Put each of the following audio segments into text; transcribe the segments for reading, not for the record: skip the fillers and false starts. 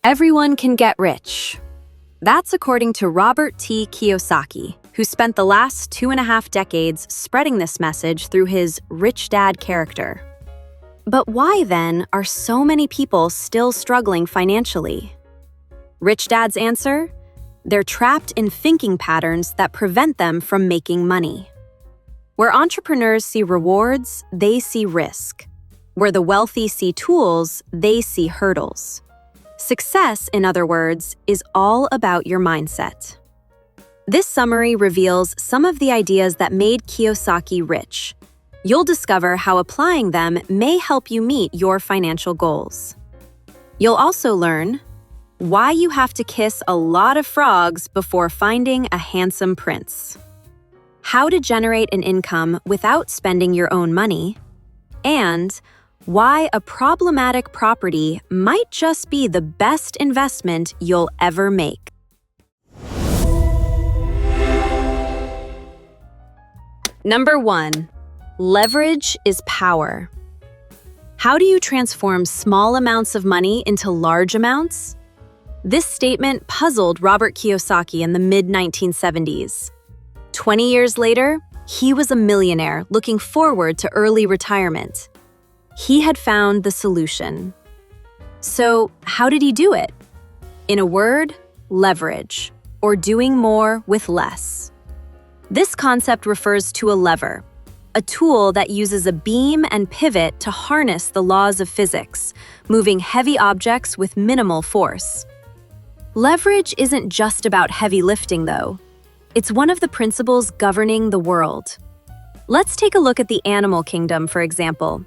Everyone can get rich. That's according to Robert T. Kiyosaki, who spent the last 2.5 decades spreading this message through his rich dad character. But why, then, are so many people still struggling financially? Rich Dad's answer? They're trapped in thinking patterns that prevent them from making money. Where entrepreneurs see rewards, they see risk. Where the wealthy see tools, they see hurdles. Success, in other words, is all about your mindset. This summary reveals some of the ideas that made Kiyosaki rich. You'll discover how applying them may help you meet your financial goals. You'll also learn why you have to kiss a lot of frogs before finding a handsome prince, how to generate an income without spending your own money, and why a problematic property might just be the best investment you'll ever make. Number 1. Leverage is power. How do you transform small amounts of money into large amounts? This statement puzzled Robert Kiyosaki in the mid-1970s. 20 years later, he was a millionaire looking forward to early retirement. He had found the solution. So, how did he do it? In a word, leverage, or doing more with less. This concept refers to a lever, a tool that uses a beam and pivot to harness the laws of physics, moving heavy objects with minimal force. Leverage isn't just about heavy lifting, though. It's one of the principles governing the world. Let's take a look at the animal kingdom, for example.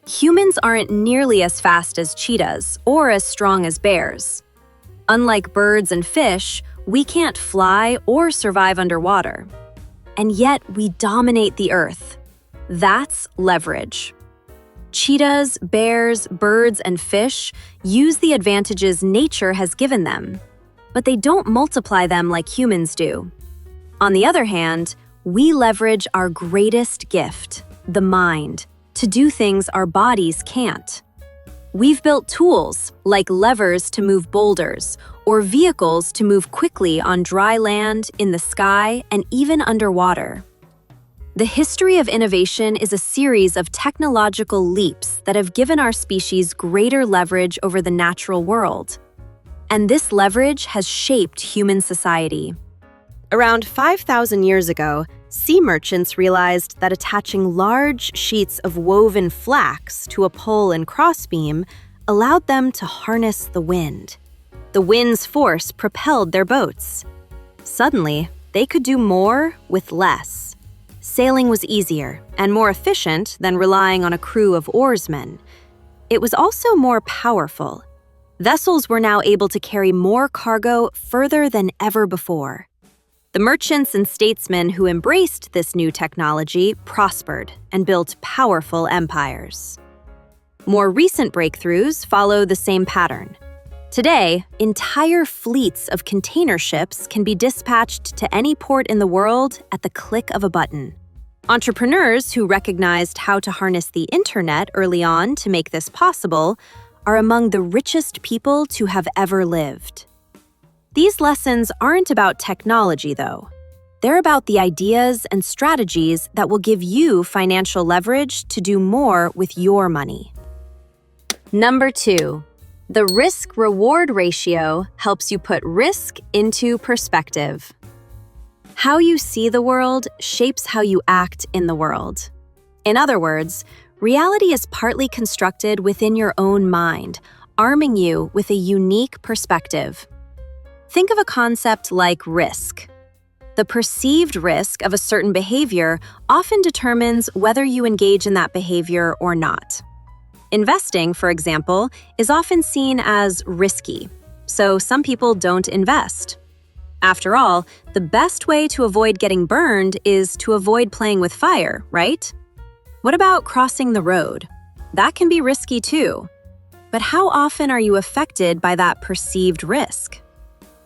Humans aren't nearly as fast as cheetahs or as strong as bears. Unlike birds and fish, we can't fly or survive underwater. And yet we dominate the earth. That's leverage. Cheetahs, bears, birds, and fish use the advantages nature has given them, but they don't multiply them like humans do. On the other hand, we leverage our greatest gift, the mind, to do things our bodies can't. We've built tools, like levers to move boulders, or vehicles to move quickly on dry land, in the sky, and even underwater. The history of innovation is a series of technological leaps that have given our species greater leverage over the natural world. And this leverage has shaped human society. Around 5,000 years ago, sea merchants realized that attaching large sheets of woven flax to a pole and crossbeam allowed them to harness the wind. The wind's force propelled their boats. Suddenly, they could do more with less. Sailing was easier and more efficient than relying on a crew of oarsmen. It was also more powerful. Vessels were now able to carry more cargo further than ever before. The merchants and statesmen who embraced this new technology prospered and built powerful empires. More recent breakthroughs follow the same pattern. Today, entire fleets of container ships can be dispatched to any port in the world at the click of a button. Entrepreneurs who recognized how to harness the internet early on to make this possible are among the richest people to have ever lived. These lessons aren't about technology, though. They're about the ideas and strategies that will give you financial leverage to do more with your money. Number 2. The risk-reward ratio helps you put risk into perspective. How you see the world shapes how you act in the world. In other words, reality is partly constructed within your own mind, arming you with a unique perspective. Think of a concept like risk. The perceived risk of a certain behavior often determines whether you engage in that behavior or not. Investing, for example, is often seen as risky, so some people don't invest. After all, the best way to avoid getting burned is to avoid playing with fire, right? What about crossing the road? That can be risky too. But how often are you affected by that perceived risk?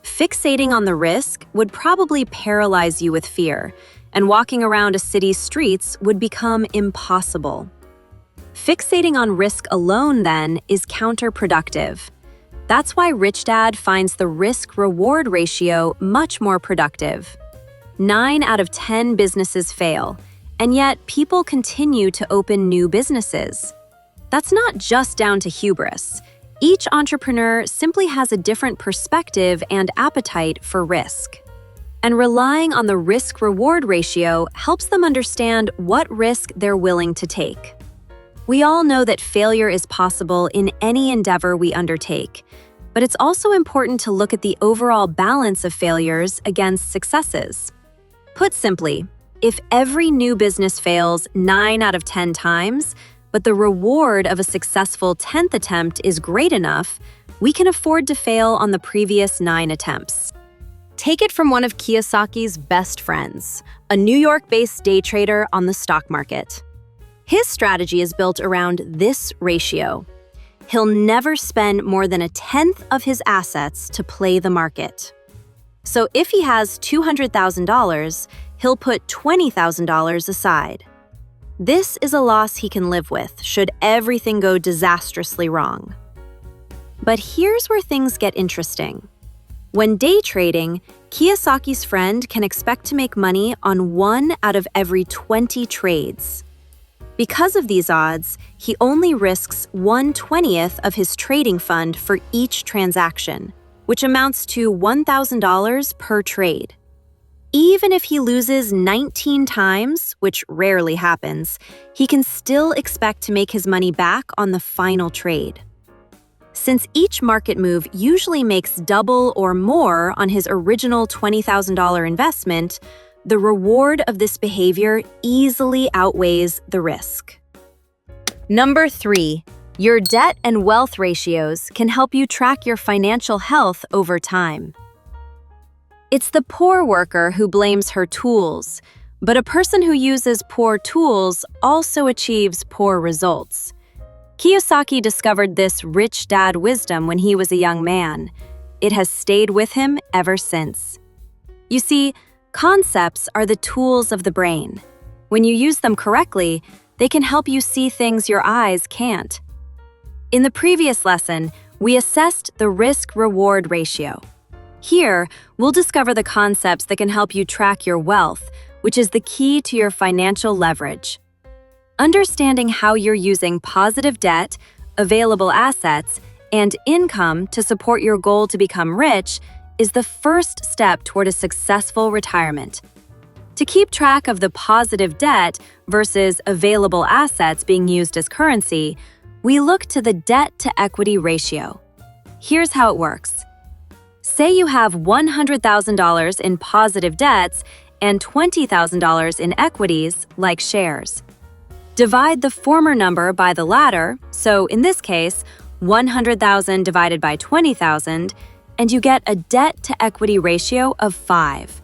Fixating on the risk would probably paralyze you with fear, and walking around a city's streets would become impossible. Fixating on risk alone, then, is counterproductive. That's why Rich Dad finds the risk-reward ratio much more productive. 9 out of 10 businesses fail, and yet people continue to open new businesses. That's not just down to hubris. Each entrepreneur simply has a different perspective and appetite for risk. And relying on the risk-reward ratio helps them understand what risk they're willing to take. We all know that failure is possible in any endeavor we undertake, but it's also important to look at the overall balance of failures against successes. Put simply, if every new business fails 9 out of 10 times, but the reward of a successful 10th attempt is great enough, we can afford to fail on the previous 9 attempts. Take it from one of Kiyosaki's best friends, a New York-based day trader on the stock market. His strategy is built around this ratio. He'll never spend more than 1/10 of his assets to play the market. So if he has $200,000, he'll put $20,000 aside. This is a loss he can live with should everything go disastrously wrong. But here's where things get interesting. When day trading, Kiyosaki's friend can expect to make money on 1 out of every 20 trades. Because of these odds, he only risks 1/20th of his trading fund for each transaction, which amounts to $1,000 per trade. Even if he loses 19 times, which rarely happens, he can still expect to make his money back on the final trade. Since each market move usually makes double or more on his original $20,000 investment, the reward of this behavior easily outweighs the risk. Number 3, your debt and wealth ratios can help you track your financial health over time. It's the poor worker who blames her tools, but a person who uses poor tools also achieves poor results. Kiyosaki discovered this rich dad wisdom when he was a young man. It has stayed with him ever since. You see, concepts are the tools of the brain. When you use them correctly, they can help you see things your eyes can't. In the previous lesson, we assessed the risk-reward ratio. Here, we'll discover the concepts that can help you track your wealth, which is the key to your financial leverage. Understanding how you're using positive debt, available assets, and income to support your goal to become rich is the first step toward a successful retirement. To keep track of the positive debt versus available assets being used as currency, we look to the debt-to-equity ratio. Here's how it works. Say you have $100,000 in positive debts and $20,000 in equities, like shares. Divide the former number by the latter, so in this case, 100,000 divided by 20,000, and you get a debt-to-equity ratio of 5.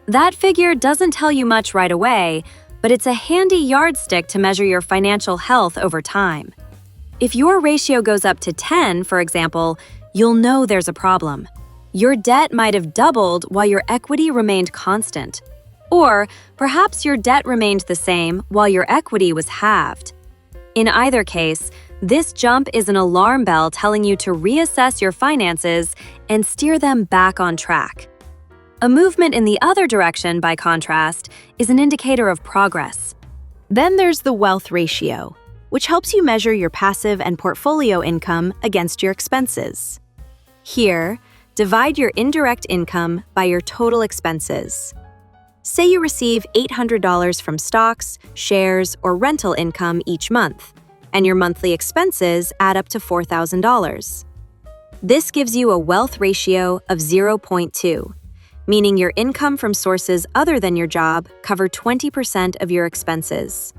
That figure doesn't tell you much right away, but it's a handy yardstick to measure your financial health over time. If your ratio goes up to 10, for example, you'll know there's a problem. Your debt might have doubled while your equity remained constant. Or perhaps your debt remained the same while your equity was halved. In either case, this jump is an alarm bell telling you to reassess your finances and steer them back on track. A movement in the other direction, by contrast, is an indicator of progress. Then there's the wealth ratio, which helps you measure your passive and portfolio income against your expenses. Here, divide your indirect income by your total expenses. Say you receive $800 from stocks, shares, or rental income each month, and your monthly expenses add up to $4,000. This gives you a wealth ratio of 0.2, meaning your income from sources other than your job cover 20% of your expenses.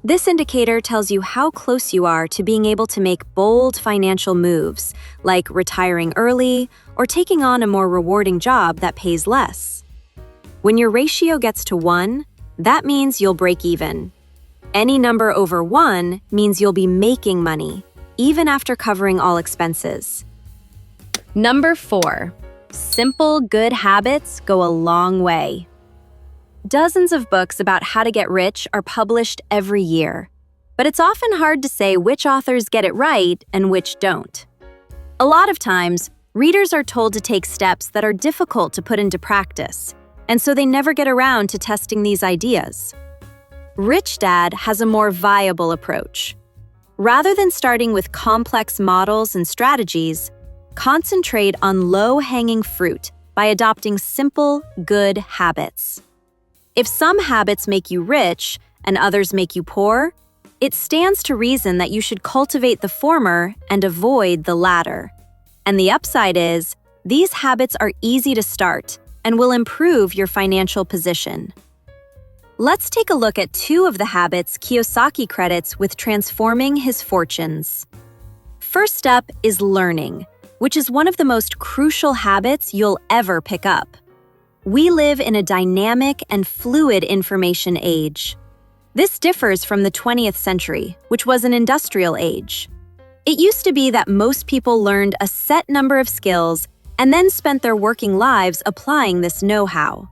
This indicator tells you how close you are to being able to make bold financial moves, like retiring early or taking on a more rewarding job that pays less. When your ratio gets to 1, that means you'll break even. Any number over 1 means you'll be making money, even after covering all expenses. Number 4, simple good habits go a long way. Dozens of books about how to get rich are published every year, but it's often hard to say which authors get it right and which don't. A lot of times, readers are told to take steps that are difficult to put into practice, and so they never get around to testing these ideas. Rich Dad has a more viable approach. Rather than starting with complex models and strategies, concentrate on low-hanging fruit by adopting simple, good habits. If some habits make you rich and others make you poor, it stands to reason that you should cultivate the former and avoid the latter. And the upside is, these habits are easy to start and will improve your financial position. Let's take a look at 2 of the habits Kiyosaki credits with transforming his fortunes. First up is learning, which is one of the most crucial habits you'll ever pick up. We live in a dynamic and fluid information age. This differs from the 20th century, which was an industrial age. It used to be that most people learned a set number of skills and then spent their working lives applying this know-how.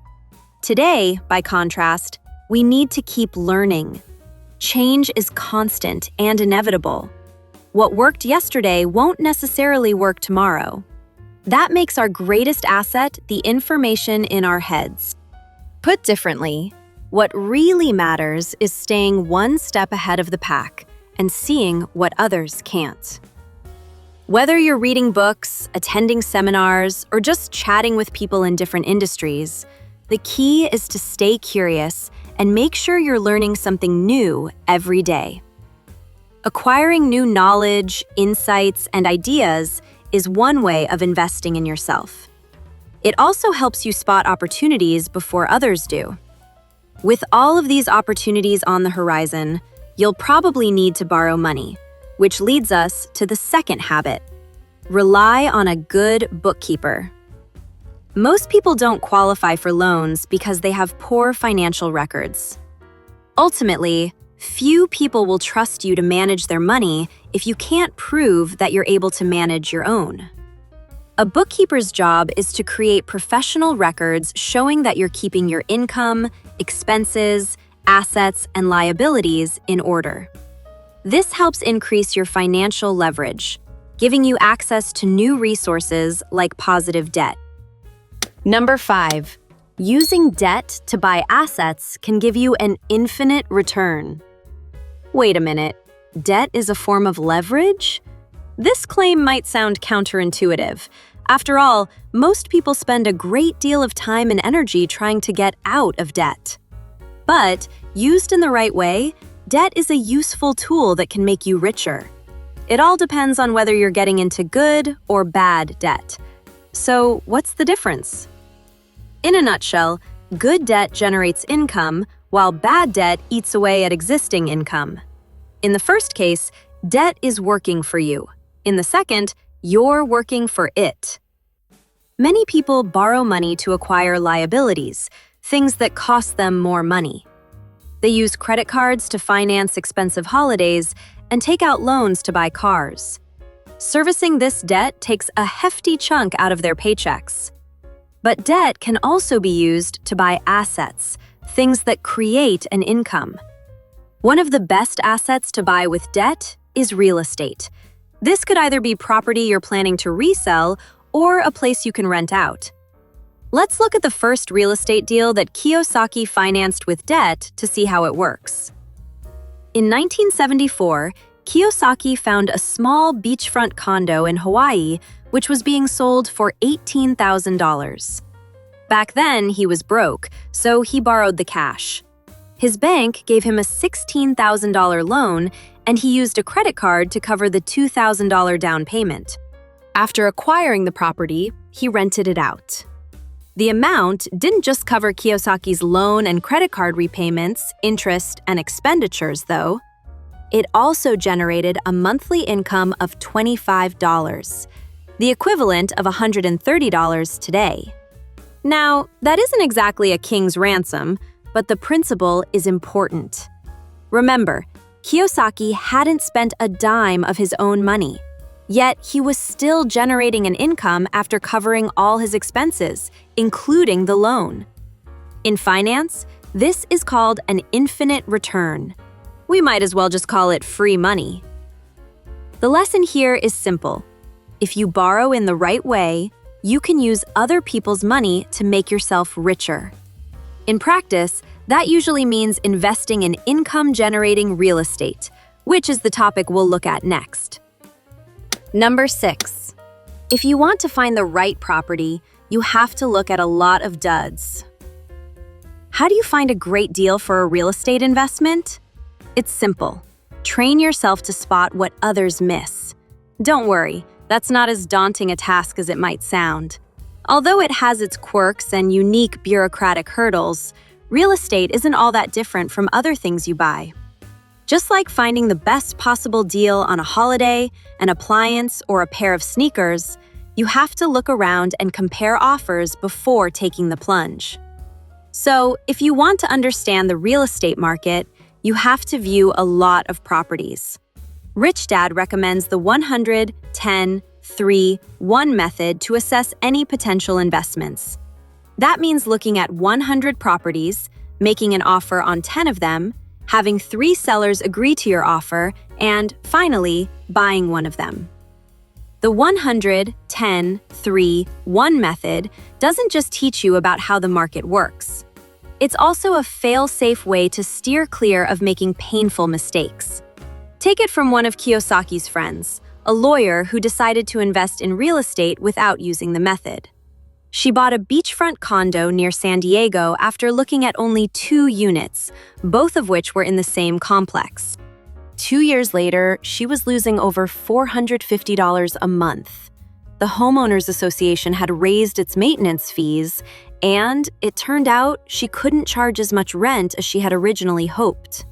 Today, by contrast, we need to keep learning. Change is constant and inevitable. What worked yesterday won't necessarily work tomorrow. That makes our greatest asset the information in our heads. Put differently, what really matters is staying one step ahead of the pack and seeing what others can't. Whether you're reading books, attending seminars, or just chatting with people in different industries, the key is to stay curious and make sure you're learning something new every day. Acquiring new knowledge, insights, and ideas is one way of investing in yourself. It also helps you spot opportunities before others do. With all of these opportunities on the horizon, you'll probably need to borrow money, which leads us to the second habit. Rely on a good bookkeeper. Most people don't qualify for loans because they have poor financial records. Ultimately, few people will trust you to manage their money if you can't prove that you're able to manage your own. A bookkeeper's job is to create professional records showing that you're keeping your income, expenses, assets, and liabilities in order. This helps increase your financial leverage, giving you access to new resources like positive debt. Number 5, using debt to buy assets can give you an infinite return. Wait a minute, debt is a form of leverage? This claim might sound counterintuitive. After all, most people spend a great deal of time and energy trying to get out of debt. But, used in the right way, debt is a useful tool that can make you richer. It all depends on whether you're getting into good or bad debt. So, what's the difference? In a nutshell, good debt generates income, while bad debt eats away at existing income. In the first case, debt is working for you. In the second, you're working for it. Many people borrow money to acquire liabilities, things that cost them more money. They use credit cards to finance expensive holidays and take out loans to buy cars. Servicing this debt takes a hefty chunk out of their paychecks. But debt can also be used to buy assets, things that create an income. One of the best assets to buy with debt is real estate. This could either be property you're planning to resell or a place you can rent out. Let's look at the first real estate deal that Kiyosaki financed with debt to see how it works. In 1974, Kiyosaki found a small beachfront condo in Hawaii which was being sold for $18,000. Back then, he was broke, so he borrowed the cash. His bank gave him a $16,000 loan, and he used a credit card to cover the $2,000 down payment. After acquiring the property, he rented it out. The amount didn't just cover Kiyosaki's loan and credit card repayments, interest, and expenditures, though. It also generated a monthly income of $25, the equivalent of $130 today. Now, that isn't exactly a king's ransom, but the principle is important. Remember, Kiyosaki hadn't spent a dime of his own money, yet he was still generating an income after covering all his expenses, including the loan. In finance, this is called an infinite return. We might as well just call it free money. The lesson here is simple. If you borrow in the right way, you can use other people's money to make yourself richer. In practice, that usually means investing in income-generating real estate, which is the topic we'll look at next. Number 6. If you want to find the right property, you have to look at a lot of duds. How do you find a great deal for a real estate investment? It's simple. Train yourself to spot what others miss. Don't worry, that's not as daunting a task as it might sound. Although it has its quirks and unique bureaucratic hurdles, real estate isn't all that different from other things you buy. Just like finding the best possible deal on a holiday, an appliance, or a pair of sneakers, you have to look around and compare offers before taking the plunge. So, if you want to understand the real estate market, you have to view a lot of properties. Rich Dad recommends the 100, 10, 3, 1 method to assess any potential investments. That means looking at 100 properties, making an offer on 10 of them, having 3 sellers agree to your offer, and, finally, buying one of them. The 100, 10, 3, 1 method doesn't just teach you about how the market works. It's also a fail-safe way to steer clear of making painful mistakes. Take it from one of Kiyosaki's friends, a lawyer who decided to invest in real estate without using the method. She bought a beachfront condo near San Diego after looking at only 2 units, both of which were in the same complex. 2 years later, she was losing over $450 a month. The Homeowners Association had raised its maintenance fees, and it turned out she couldn't charge as much rent as she had originally hoped.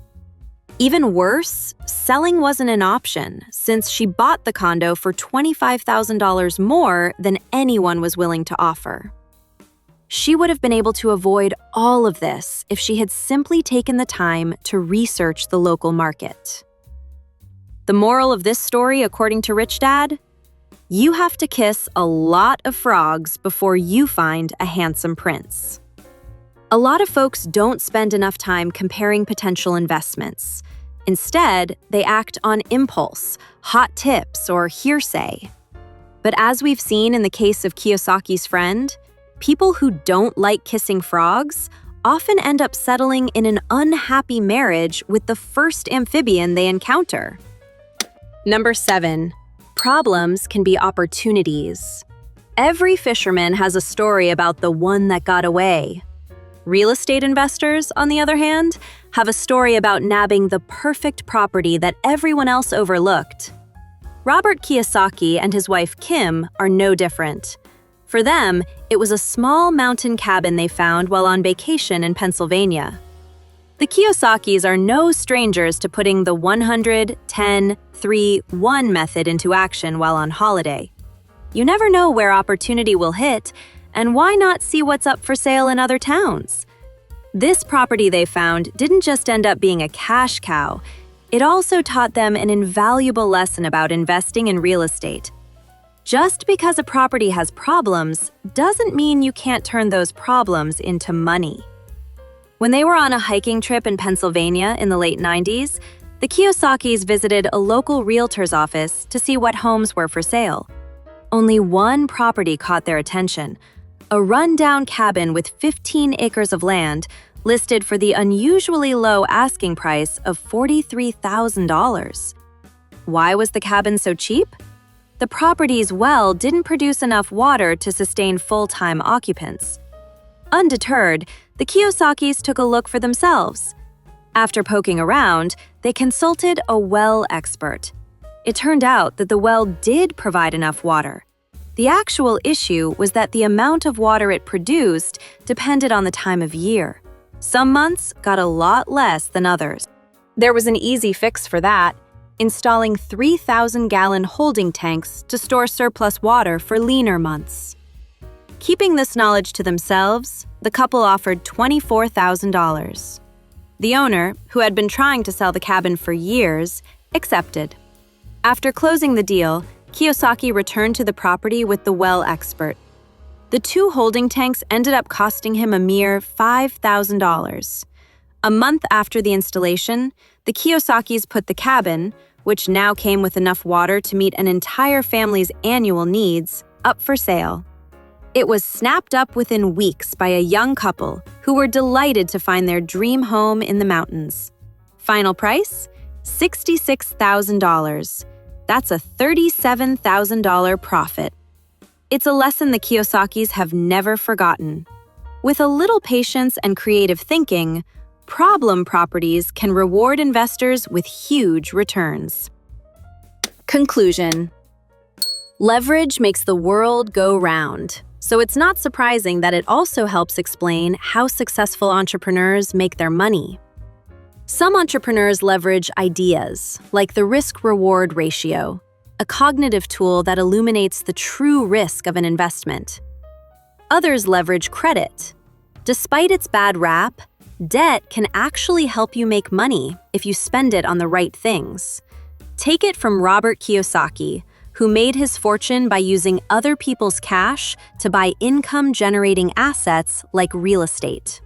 Even worse, selling wasn't an option, since she bought the condo for $25,000 more than anyone was willing to offer. She would have been able to avoid all of this if she had simply taken the time to research the local market. The moral of this story, according to Rich Dad? You have to kiss a lot of frogs before you find a handsome prince. A lot of folks don't spend enough time comparing potential investments. Instead, they act on impulse, hot tips, or hearsay. But as we've seen in the case of Kiyosaki's friend, people who don't like kissing frogs often end up settling in an unhappy marriage with the first amphibian they encounter. Number 7. Problems can be opportunities. Every fisherman has a story about the one that got away. Real estate investors, on the other hand, have a story about nabbing the perfect property that everyone else overlooked. Robert Kiyosaki and his wife Kim are no different. For them, it was a small mountain cabin they found while on vacation in Pennsylvania. The Kiyosakis are no strangers to putting the 100, 10, 3, 1 method into action while on holiday. You never know where opportunity will hit, and why not see what's up for sale in other towns? This property they found didn't just end up being a cash cow, it also taught them an invaluable lesson about investing in real estate. Just because a property has problems doesn't mean you can't turn those problems into money. When they were on a hiking trip in Pennsylvania in the late 90s, the Kiyosakis visited a local realtor's office to see what homes were for sale. Only one property caught their attention, a rundown cabin with 15 acres of land listed for the unusually low asking price of $43,000. Why was the cabin so cheap? The property's well didn't produce enough water to sustain full-time occupants. Undeterred, the Kiyosakis took a look for themselves. After poking around, they consulted a well expert. It turned out that the well did provide enough water. The actual issue was that the amount of water it produced depended on the time of year. Some months got a lot less than others. There was an easy fix for that, installing 3,000-gallon holding tanks to store surplus water for leaner months. Keeping this knowledge to themselves, the couple offered $24,000. The owner, who had been trying to sell the cabin for years, accepted. After closing the deal, Kiyosaki returned to the property with the well expert. The 2 holding tanks ended up costing him a mere $5,000. A month after the installation, the Kiyosakis put the cabin, which now came with enough water to meet an entire family's annual needs, up for sale. It was snapped up within weeks by a young couple who were delighted to find their dream home in the mountains. Final price? $66,000. That's a $37,000 profit. It's a lesson the Kiyosakis have never forgotten. With a little patience and creative thinking, problem properties can reward investors with huge returns. Conclusion. Leverage makes the world go round, so it's not surprising that it also helps explain how successful entrepreneurs make their money. Some entrepreneurs leverage ideas, like the risk-reward ratio, a cognitive tool that illuminates the true risk of an investment. Others leverage credit. Despite its bad rap, debt can actually help you make money if you spend it on the right things. Take it from Robert Kiyosaki, who made his fortune by using other people's cash to buy income-generating assets like real estate.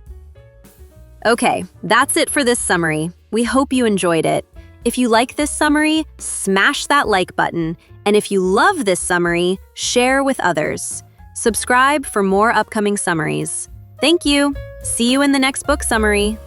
Okay, that's it for this summary. We hope you enjoyed it. If you like this summary, smash that like button, and if you love this summary, share with others. Subscribe for more upcoming summaries. Thank you. See you in the next book summary.